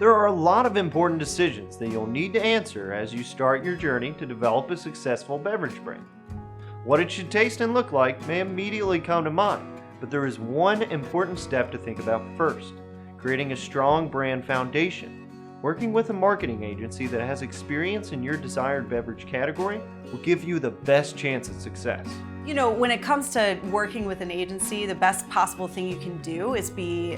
There are a lot of important decisions that you'll need to answer as you start your journey to develop a successful beverage brand. What it should taste and look like may immediately come to mind, but there is one important step to think about first: creating a strong brand foundation. Working with a marketing agency that has experience in your desired beverage category will give you the best chance at success. You know, when it comes to working with an agency, the best possible thing you can do is be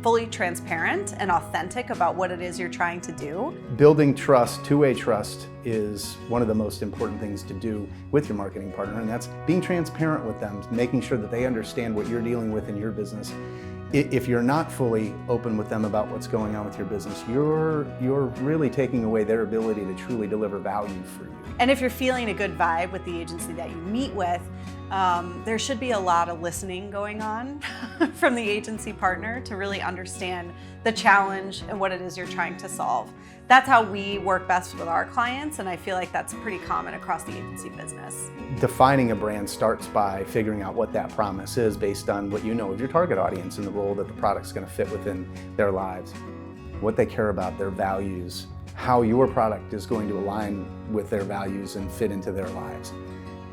fully transparent and authentic about what it is you're trying to do. Building trust, two-way trust, is one of the most important things to do with your marketing partner, and that's being transparent with them, making sure that they understand what you're dealing with in your business. If you're not fully open with them about what's going on with your business, you're really taking away their ability to truly deliver value for you. And if you're feeling a good vibe with the agency that you meet with, there should be a lot of listening going on from the agency partner to really understand the challenge and what it is you're trying to solve. That's how we work best with our clients, and I feel like that's pretty common across the agency business. Defining a brand starts by figuring out what that promise is based on what you know of your target audience and the role that the product's going to fit within their lives, what they care about, their values, how your product is going to align with their values and fit into their lives.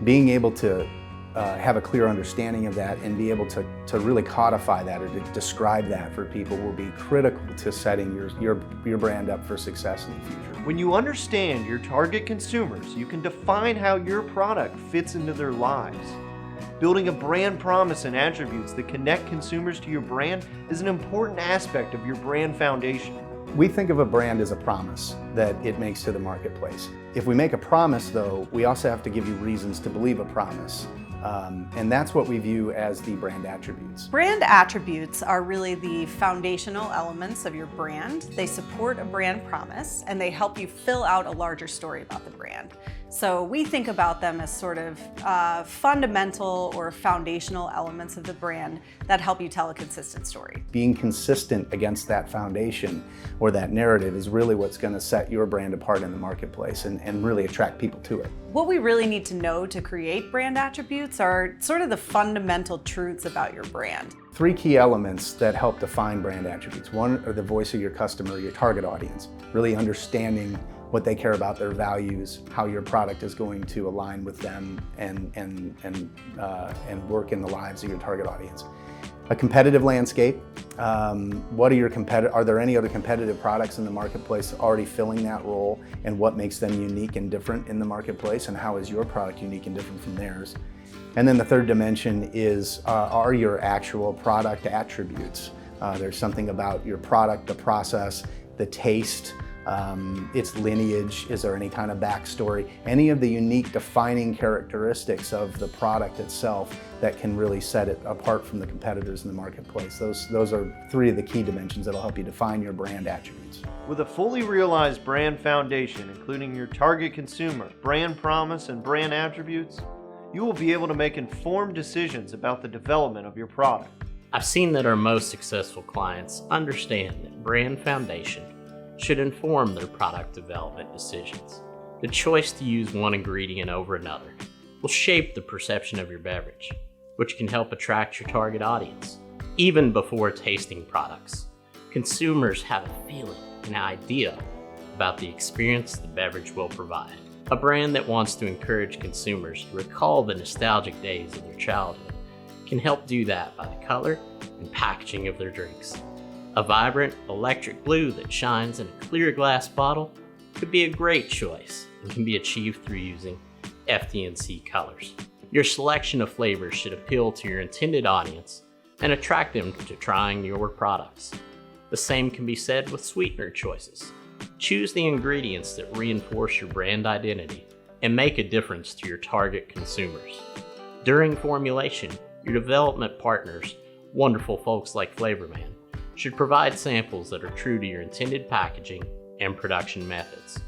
Being able to have a clear understanding of that and be able to really codify that or to describe that for people will be critical to setting your brand up for success in the future. When you understand your target consumers, you can define how your product fits into their lives. Building a brand promise and attributes that connect consumers to your brand is an important aspect of your brand foundation. We think of a brand as a promise that it makes to the marketplace. If we make a promise, though, we also have to give you reasons to believe a promise. And that's what we view as the brand attributes. Brand attributes are really the foundational elements of your brand. They support a brand promise and they help you fill out a larger story about the brand. So we think about them as sort of fundamental or foundational elements of the brand that help you tell a consistent story. Being consistent against that foundation or that narrative is really what's going to set your brand apart in the marketplace and really attract people to it. What we really need to know to create brand attributes are sort of the fundamental truths about your brand. Three key elements that help define brand attributes. One are the voice of your customer, your target audience, really understanding what they care about, their values, how your product is going to align with them and work in the lives of your target audience. A competitive landscape. Are there any other competitive products in the marketplace already filling that role, and what makes them unique and different in the marketplace, and how is your product unique and different from theirs? And then the third dimension is, are your actual product attributes? There's something about your product, the process, the taste, its lineage. Is there any kind of backstory? Any of the unique defining characteristics of the product itself that can really set it apart from the competitors in the marketplace. Those are three of the key dimensions that'll help you define your brand attributes. With a fully realized brand foundation, including your target consumer, brand promise, and brand attributes, you will be able to make informed decisions about the development of your product. I've seen that our most successful clients understand that brand foundation should inform their product development decisions. The choice to use one ingredient over another will shape the perception of your beverage, which can help attract your target audience. Even before tasting products, consumers have a feeling, an idea about the experience the beverage will provide. A brand that wants to encourage consumers to recall the nostalgic days of their childhood can help do that by the color and packaging of their drinks. A vibrant electric blue that shines in a clear glass bottle could be a great choice and can be achieved through using FD&C colors. Your selection of flavors should appeal to your intended audience and attract them to trying your products. The same can be said with sweetener choices. Choose the ingredients that reinforce your brand identity and make a difference to your target consumers. During formulation, your development partners, wonderful folks like Flavorman, should provide samples that are true to your intended packaging and production methods.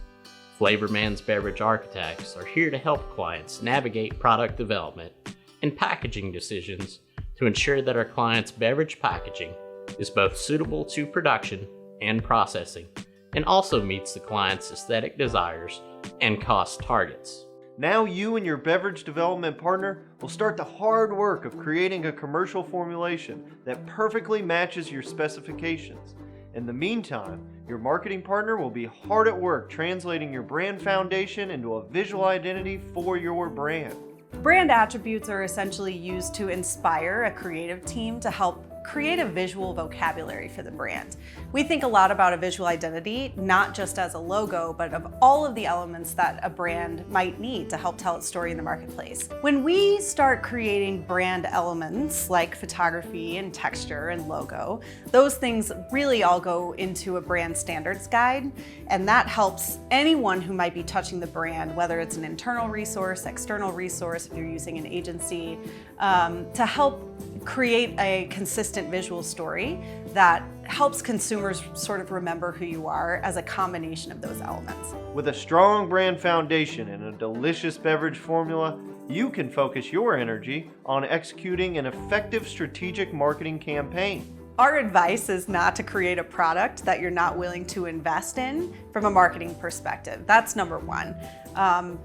Flavorman's beverage architects are here to help clients navigate product development and packaging decisions to ensure that our clients' beverage packaging is both suitable to production and processing and also meets the client's aesthetic desires and cost targets. Now you and your beverage development partner will start the hard work of creating a commercial formulation that perfectly matches your specifications In the meantime, your marketing partner will be hard at work translating your brand foundation into a visual identity for your brand. Brand attributes are essentially used to inspire a creative team to help create a visual vocabulary for the brand. We think a lot about a visual identity, not just as a logo, but of all of the elements that a brand might need to help tell its story in the marketplace. When we start creating brand elements like photography and texture and logo, those things really all go into a brand standards guide, and that helps anyone who might be touching the brand, whether it's an internal resource, external resource, if you're using an agency, to help create a consistent visual story that helps consumers sort of remember who you are as a combination of those elements. With a strong brand foundation and a delicious beverage formula, you can focus your energy on executing an effective strategic marketing campaign. Our advice is not to create a product that you're not willing to invest in from a marketing perspective. That's number one.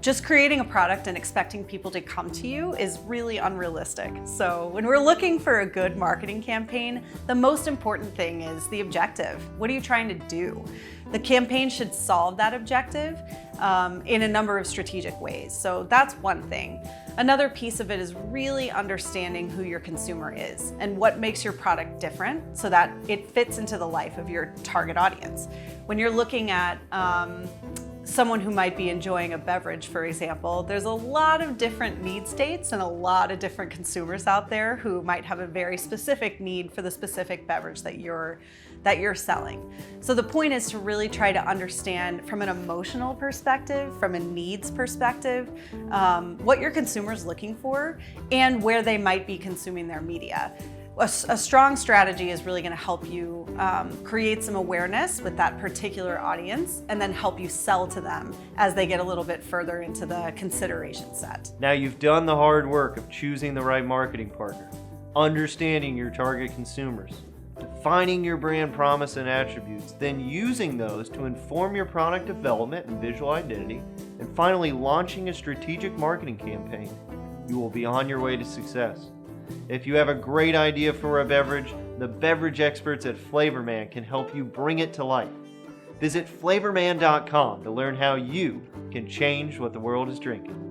Just creating a product and expecting people to come to you is really unrealistic. So when we're looking for a good marketing campaign, the most important thing is the objective. What are you trying to do? The campaign should solve that objective in a number of strategic ways. So that's one thing. Another piece of it is really understanding who your consumer is and what makes your product different so that it fits into the life of your target audience. When you're looking at someone who might be enjoying a beverage, for example, there's a lot of different need states and a lot of different consumers out there who might have a very specific need for the specific beverage that you're selling. So the point is to really try to understand from an emotional perspective, from a needs perspective, what your consumer's looking for and where they might be consuming their media. A strong strategy is really going to help you create some awareness with that particular audience and then help you sell to them as they get a little bit further into the consideration set. Now you've done the hard work of choosing the right marketing partner, understanding your target consumers, defining your brand promise and attributes, then using those to inform your product development and visual identity, and finally launching a strategic marketing campaign. You will be on your way to success. If you have a great idea for a beverage, the beverage experts at Flavorman can help you bring it to life. Visit flavorman.com to learn how you can change what the world is drinking.